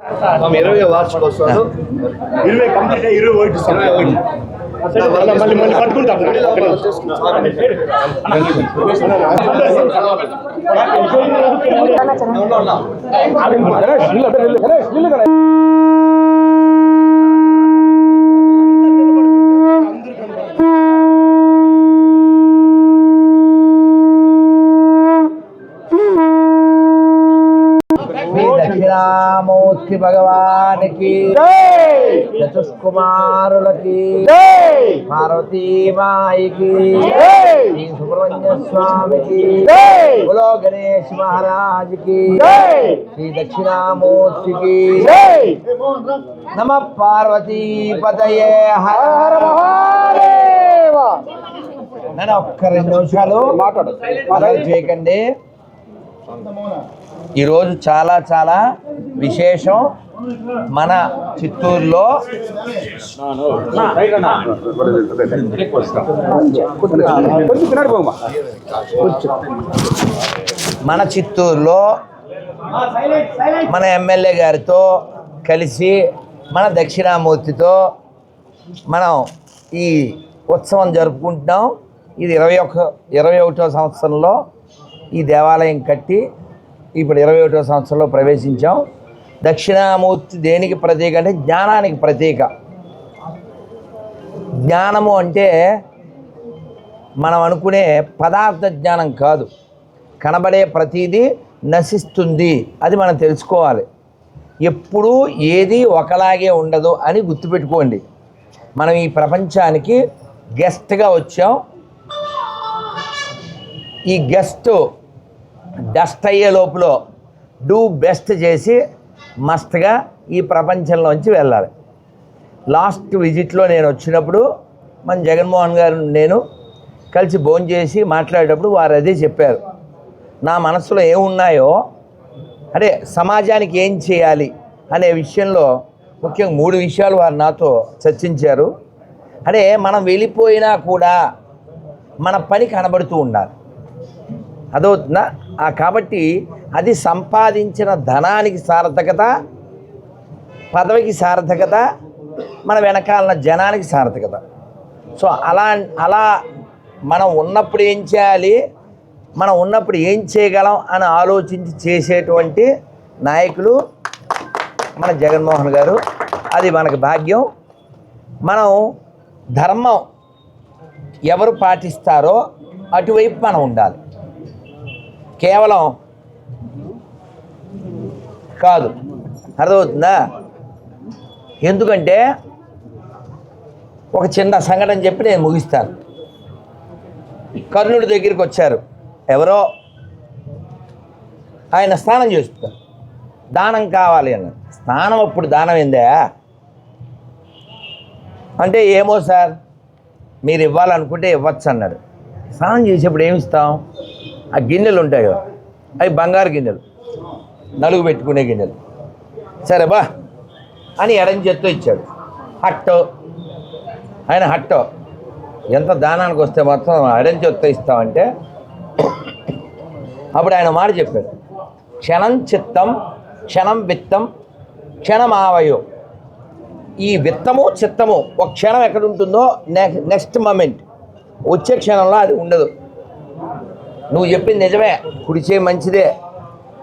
20 వార్షికోత్సవాలు 20 complete 20 మళ్ళీ పట్టుకుంటాం. దక్షిణామూర్తి భగవానికి చతుష్కుమారులకి పార్వతీమాయికి శ్రీ సుబ్రహ్మణ్య స్వామికి బోలో గణేష్ మహారాజ్కి శ్రీ దక్షిణామూర్తికి నమ పార్వతీపతయే హర హర మహాదేవ. నేను ఒక్క 2 నిమిషాలు మాట్లాడు చేయకండి. ఈరోజు చాలా చాలా విశేషం. మన చిత్తూరులో మన ఎమ్మెల్యే గారితో కలిసి మన దక్షిణామూర్తితో మనం ఈ ఉత్సవం జరుపుకుంటున్నాం. ఇది 21వ సంవత్సరంలో ఈ దేవాలయం కట్టి ఇప్పుడు 21వ సంవత్సరంలో ప్రవేశించాం. దక్షిణామూర్తి దేనికి ప్రతీక అంటే జ్ఞానానికి ప్రతీక. జ్ఞానము అంటే మనం అనుకునే పదార్థ జ్ఞానం కాదు, కనబడే ప్రతీది నశిస్తుంది, అది మనం తెలుసుకోవాలి. ఎప్పుడూ ఏది ఒకలాగే ఉండదు అని గుర్తుపెట్టుకోండి. మనం ఈ ప్రపంచానికి గెస్ట్గా వచ్చాం. ఈ గెస్ట్ డస్ట్ అయ్యే లోపల డూ బెస్ట్ చేసి మస్తుగా ఈ ప్రపంచంలోంచి వెళ్ళాలి. లాస్ట్ విజిట్లో నేను వచ్చినప్పుడు మన జగన్మోహన్ గారు నేను కలిసి భోజనం చేసి మాట్లాడేటప్పుడు వారు అదే చెప్పారు. నా మనసులో ఏమున్నాయో అంటే సమాజానికి ఏం చేయాలి అనే విషయంలో ముఖ్యంగా 3 విషయాలు వారు నాతో చర్చించారు. అంటే మనం వెళ్ళిపోయినా కూడా మన పని కనబడుతూ ఉండాలి. అదవుతుందా? కాబట్టి అది సంపాదించిన ధనానికి సార్థకత, పదవికి సార్థకత, మన వెనకాలన్న జనానికి సార్థకత. సో అలా మనం ఉన్నప్పుడు ఏం చేయాలి, మనం ఉన్నప్పుడు ఏం చేయగలం అని ఆలోచించి చేసేటువంటి నాయకులు మన జగన్మోహన్ గారు. అది మనకు భాగ్యం. మనం ధర్మం ఎవరు పాటిస్తారో అటువైపు మనం ఉండాలి, కేవలం కాదు. అర్థమవుతుందా? ఎందుకంటే ఒక చిన్న సంఘటన చెప్పి నేను ముగిస్తాను. కర్ణుడి దగ్గరికి వచ్చారు ఎవరో, ఆయన స్నానం చేస్తున్నారు, దానం కావాలి అన్నారు. స్నానం అప్పుడు దానం ఏందా అంటే, ఏమో సార్ మీరు ఇవ్వాలనుకుంటే ఇవ్వచ్చు అన్నాడు. స్నానం చేసేప్పుడు ఏమి ఇస్తాం? ఆ గిన్నెలు ఉంటాయి కదా, అవి బంగారు గిన్నెలు, నలుగు పెట్టుకునే గిన్నెలు. సరే బా అని ఎడం చేత్తో ఇచ్చాడు. హట్టో ఆయన హట్టో ఎంత దానానికి వస్తే మాత్రం ఎడం చేత్తో ఇస్తామంటే, అప్పుడు ఆయన మాట చెప్పాడు, క్షణం చిత్తం క్షణం విత్తం క్షణమావయో. ఈ విత్తము చిత్తము ఒక క్షణం ఎక్కడ ఉంటుందో నెక్స్ట్ మూమెంట్ వచ్చే క్షణంలో అది ఉండదు. నువ్వు చెప్పింది నిజమే, కుడి చేయి మంచిదే,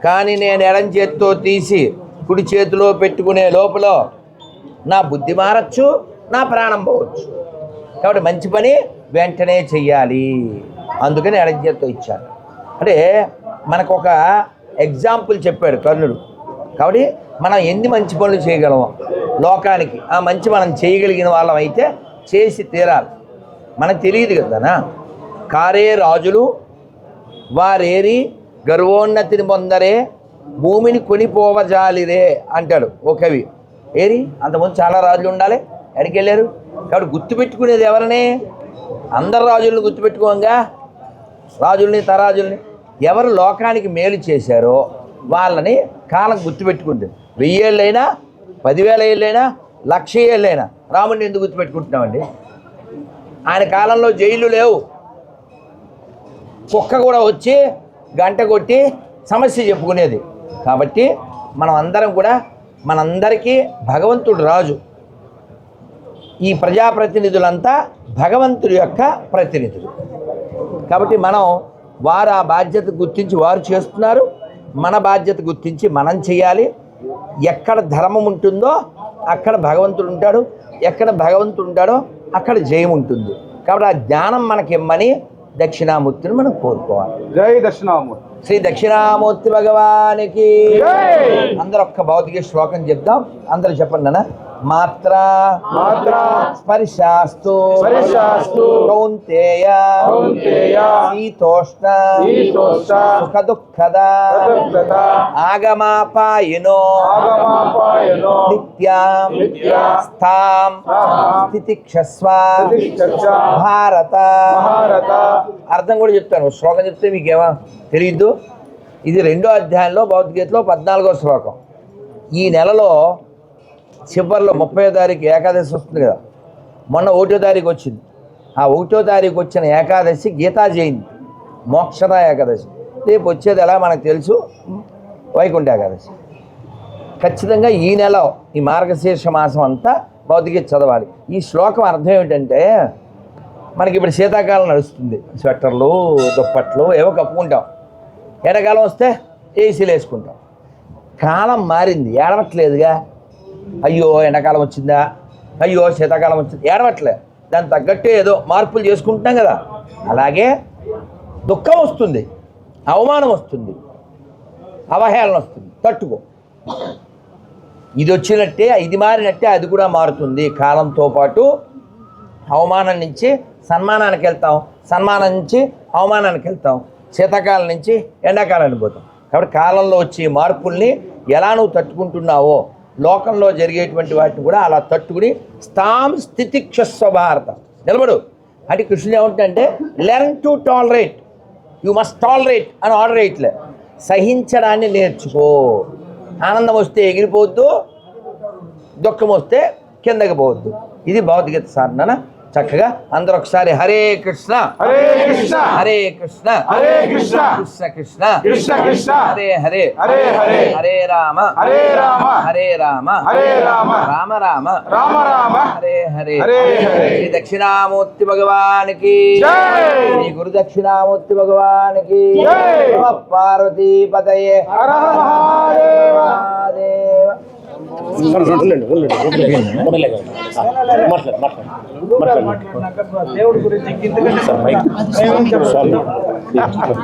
కానీ నేను ఎడం చేతితో తీసి కుడి చేతిలో పెట్టుకునే లోపల నా బుద్ధి మారచ్చు, నా ప్రాణం పోవచ్చు. కాబట్టి మంచి పని వెంటనే చెయ్యాలి, అందుకని ఎడం చేతితో ఇచ్చాను. అంటే మనకు ఒక ఎగ్జాంపుల్ చెప్పాడు కర్ణుడు. కాబట్టి మనం ఎన్ని మంచి పనులు చేయగలమో లోకానికి, ఆ మంచి మనం చేయగలిగిన వాళ్ళం అయితే చేసి తీరాలి. మనకు తెలియదు కదనా. కారే రాజులు వారేరి గర్వోన్నతిని పొందరే భూమిని కొనిపోవజాలిరే అంటాడు ఓ కవి. ఏరి అంతకుముందు చాలా రాజులు ఉండాలి, ఎక్కడికి వెళ్ళారు? కాబట్టి గుర్తుపెట్టుకునేది ఎవరని? అందరు రాజుల్ని గుర్తుపెట్టుకోంగా, రాజుల్ని తరాజుల్ని. ఎవరు లోకానికి మేలు చేశారో వాళ్ళని కాలం గుర్తుపెట్టుకుంటుంది. 1000 ఏళ్ళైనా 10,000 ఏళ్ళైనా 1,00,000 ఏళ్ళైనా రాముడిని ఎందుకు గుర్తుపెట్టుకుంటున్నామండి? ఆయన కాలంలో జైళ్ళు లేవు, కుక్క కూడా వచ్చి గంట కొట్టి సమస్య చెప్పుకునేది. కాబట్టి మనం అందరం కూడా మనందరికీ భగవంతుడు రాజు. ఈ ప్రజాప్రతినిధులంతా భగవంతుడి యొక్క ప్రతినిధులు. కాబట్టి మనం వారు ఆ బాధ్యత గుర్తించి వారు చేస్తున్నారు, మన బాధ్యత గుర్తించి మనం చేయాలి. ఎక్కడ ధర్మం ఉంటుందో అక్కడ భగవంతుడు ఉంటాడు, ఎక్కడ భగవంతుడు ఉంటాడో అక్కడ జయం ఉంటుంది. కాబట్టి ఆ జ్ఞానం మనకి ఇమ్మని దక్షిణామూర్తిని మనం కోరుకోవాలి. జై దక్షిణామూర్తి. శ్రీ దక్షిణామూర్తి భగవానికి అందరూ ఒక్క భౌతిక శ్లోకం చెప్దాం. అందరూ చెప్పండి అన్న. మాత్ర స్పర్శాస్తు కౌంతేయ శీతోష్ణ సుఖ దుఃఖద ఆగమాపాయనో నిత్యాం స్థాం స్థితిక్షస్వ భారత. అర్థం కూడా చెప్తాను. శ్లోకం చెప్తే మీకేమో తెలియదు. ఇది 2వ అధ్యాయంలో భగవద్గీతలో 14వ శ్లోకం. ఈ నెలలో చివరిలో 30వ తారీఖు ఏకాదశి వస్తుంది కదా. మొన్న 1వ తారీఖు వచ్చింది. ఆ 1వ తారీఖు వచ్చిన ఏకాదశి గీతా జయంతి, మోక్షద ఏకాదశి. రేపు వచ్చేది ఎలా మనకు తెలుసు, వైకుంఠ ఏకాదశి. ఖచ్చితంగా ఈ నెల ఈ మార్గశీర్ష మాసం అంతా భౌతిక చదవాలి. ఈ శ్లోకం అర్థం ఏమిటంటే, మనకి ఇప్పుడు శీతాకాలం నడుస్తుంది, స్వెట్టర్లు దుప్పట్లు ఏవో కప్పుకుంటాం. ఎండాకాలం వస్తే ఏసీలు వేసుకుంటాం. కాలం మారింది, ఏడవట్లేదుగా. అయ్యో ఎండాకాలం వచ్చిందా, అయ్యో శీతాకాలం వచ్చింది, ఏడవట్లే. దానికి తగ్గట్టు ఏదో మార్పులు చేసుకుంటాం కదా. అలాగే దుఃఖం వస్తుంది, అవమానం వస్తుంది, అవహేళన వస్తుంది, తట్టుకో. ఇది వచ్చినట్టే, ఇది మారినట్టే అది కూడా మారుతుంది. కాలంతో పాటు అవమానం నుంచి సన్మానానికి వెళ్తాం, సన్మానం నుంచి అవమానానికి వెళ్తాం, శీతాకాలం నుంచి ఎండాకాలానికి పోతాం. కాబట్టి కాలంలో వచ్చే మార్పుల్ని ఎలా నువ్వు తట్టుకుంటున్నావో లోకంలో జరిగేటువంటి వాటిని కూడా అలా తట్టుకుని స్థాం స్థితిక్షస్వ భారత నిలబడు. అంటే కృష్ణుడు ఏమంటే learn to tolerate, you must tolerate అని ఆర్డర్ వేయట్లే. సహించడాన్ని నేర్చుకో. ఆనందం వస్తే ఎగిరిపోవద్దు, దుఃఖం వస్తే కిందకి పోవద్దు. ఇది భగవద్గీత సాధన. చక్కగా అందరూ ఒకసారి హరే కృష్ణ హరే కృష్ణ హరే కృష్ణ హరే కృష్ణ కృష్ణ కృష్ణ కృష్ణ కృష్ణ హరే హరే హరే హరే హరే రామ హరే రామ హరే రామ హరే రామ రామ రామ రామ రామ హరే హరే హరే హరే. శ్రీ దక్షిణామూర్తి భగవానికి జై. శ్రీ గురు దక్షిణామూర్తి భగవానికి జై. నమః పార్వతీ పతయే హర హర మహాదేవ. మహాదేవ.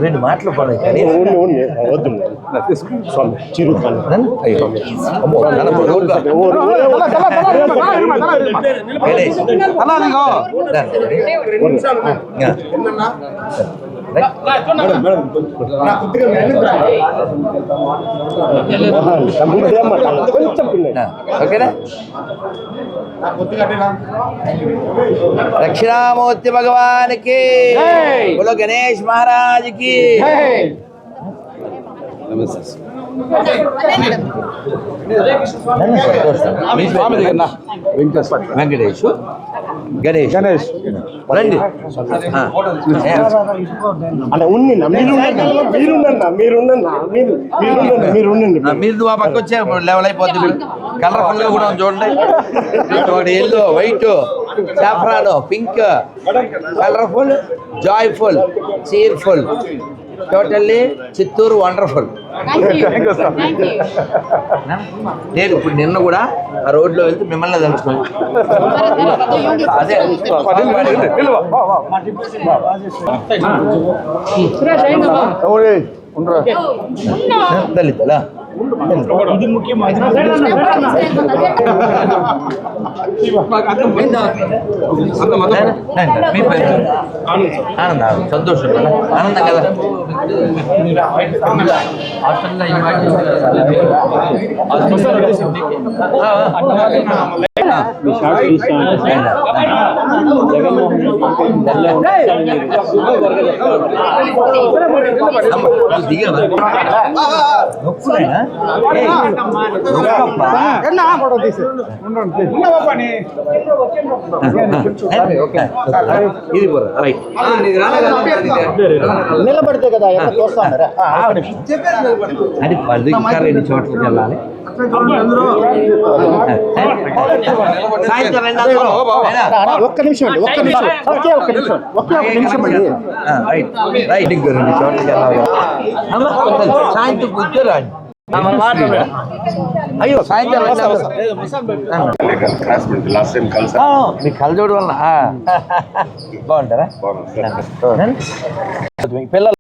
రెండు మాటలు పడదు కానీ ఓకేనా. దక్షిణామూర్తి భగవానికి బోలో గణేష్ మహారాజ్ కి వెంకటేష్ గణేష్ గణేష్ రండి. మీరు ఆ పక్క వచ్చే లెవెల్ అయిపోద్ది. కలర్ఫుల్ గా కూడా ఉంది చూడండి. Yellow, white, saffron, pink, colourful, joyful, cheerful, totally Chittoor wonderful. నేను ఇప్పుడు నిన్న కూడా ఆ రోడ్లో వెళ్తే మిమ్మల్ని తెలుసుకున్నాను. అదే దళితులా ఇది ముఖ్యమైన ఆనంద సంతోషం ఆనందం కదా. ఇది నిలబడితే కదా అది 10 ఇంకా 2 చోట్లకి వెళ్ళాలి. సాయంత్రం రెండందరూ. అయినా? ఒక్క నిమిషం అండి, ఒక్క నిమిషం, ఒకే ఒక్క నిమిషం, ఒకే ఒక్క నిమిషం అండి. రైట్ రైట్ ఇంకో రెండు చోట్లకి వెళ్ళాలి. అమ్మ, సాయంత్రం కూర్చోరా అయ్యో సాయంత్రం లాస్ట్ టైం కలిసి మీ కళ్ళజోడు వల్ల బాగుంటారా పిల్లలు